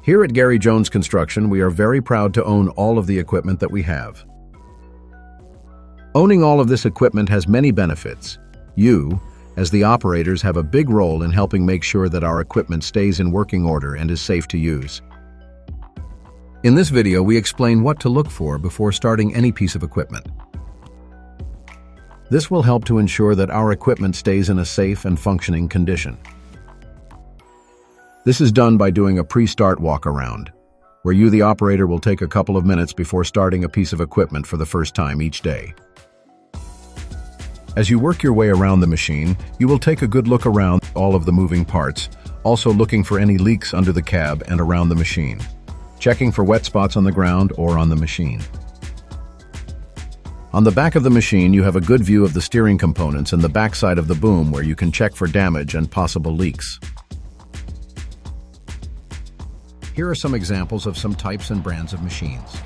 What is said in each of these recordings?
Here at Gary Jones Construction, we are very proud to own all of the equipment that we have. Owning all of this equipment has many benefits. You, as the operators, have a big role in helping make sure that our equipment stays in working order and is safe to use. In this video, we explain what to look for before starting any piece of equipment. This will help to ensure that our equipment stays in a safe and functioning condition. This is done by doing a pre-start walk-around, where you, the operator, will take a couple of minutes before starting a piece of equipment for the first time each day. As you work your way around the machine, you will take a good look around all of the moving parts, also looking for any leaks under the cab and around the machine, checking for wet spots on the ground or on the machine. On the back of the machine, you have a good view of the steering components and the backside of the boom, where you can check for damage and possible leaks. Here are some examples of some types and brands of machines.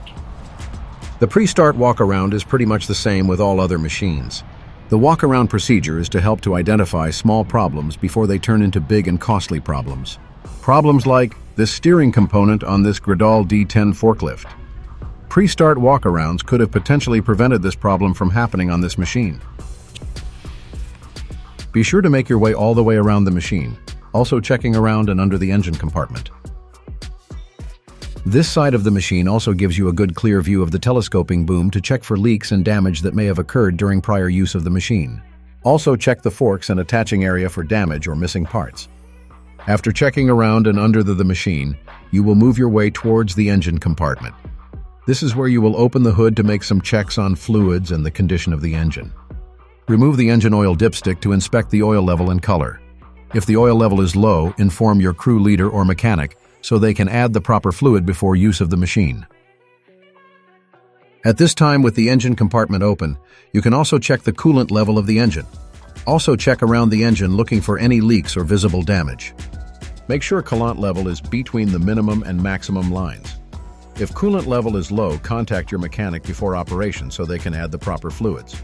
The pre-start walk-around is pretty much the same with all other machines. The walk-around procedure is to help to identify small problems before they turn into big and costly problems. Problems like this steering component on this Gradal D10 forklift. Pre-start walk-arounds could have potentially prevented this problem from happening on this machine. Be sure to make your way all the way around the machine, also checking around and under the engine compartment. This side of the machine also gives you a good clear view of the telescoping boom to check for leaks and damage that may have occurred during prior use of the machine. Also check the forks and attaching area for damage or missing parts. After checking around and under the machine, you will move your way towards the engine compartment. This is where you will open the hood to make some checks on fluids and the condition of the engine. Remove the engine oil dipstick to inspect the oil level and color. If the oil level is low, inform your crew leader or mechanic so they can add the proper fluid before use of the machine. At this time, with the engine compartment open, you can also check the coolant level of the engine. Also check around the engine looking for any leaks or visible damage. Make sure coolant level is between the minimum and maximum lines. If coolant level is low, contact your mechanic before operation so they can add the proper fluids.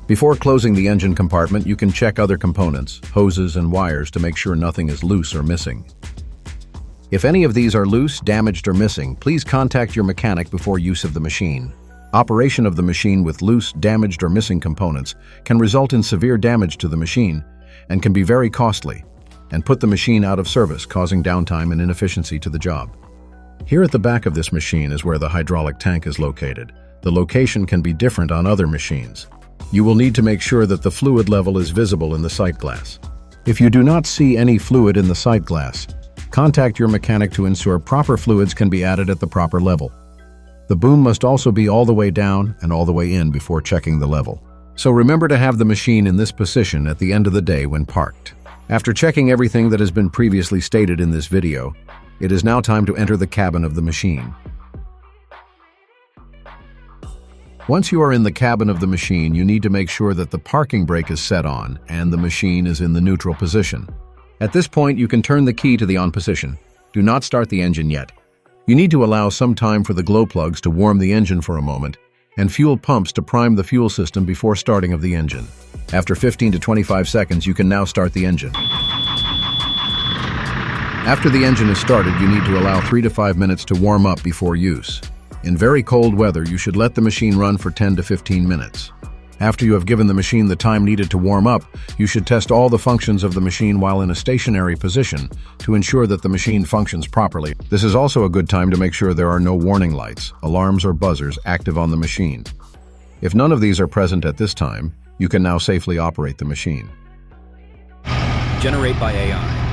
Before closing the engine compartment, you can check other components, hoses and wires to make sure nothing is loose or missing. If any of these are loose, damaged or missing, please contact your mechanic before use of the machine. Operation of the machine with loose, damaged or missing components can result in severe damage to the machine and can be very costly and put the machine out of service, causing downtime and inefficiency to the job. Here at the back of this machine is where the hydraulic tank is located. The location can be different on other machines. You will need to make sure that the fluid level is visible in the sight glass. If you do not see any fluid in the sight glass, contact your mechanic to ensure proper fluids can be added at the proper level. The boom must also be all the way down and all the way in before checking the level. So remember to have the machine in this position at the end of the day when parked. After checking everything that has been previously stated in this video, it is now time to enter the cabin of the machine. Once you are in the cabin of the machine, you need to make sure that the parking brake is set on and the machine is in the neutral position. At this point, you can turn the key to the on position. Do not start the engine yet. You need to allow some time for the glow plugs to warm the engine for a moment and fuel pumps to prime the fuel system before starting of the engine. After 15 to 25 seconds, you can now start the engine. After the engine is started, you need to allow 3 to 5 minutes to warm up before use. In very cold weather, you should let the machine run for 10 to 15 minutes. After you have given the machine the time needed to warm up, you should test all the functions of the machine while in a stationary position to ensure that the machine functions properly. This is also a good time to make sure there are no warning lights, alarms, or buzzers active on the machine. If none of these are present at this time, you can now safely operate the machine. Generate by AI.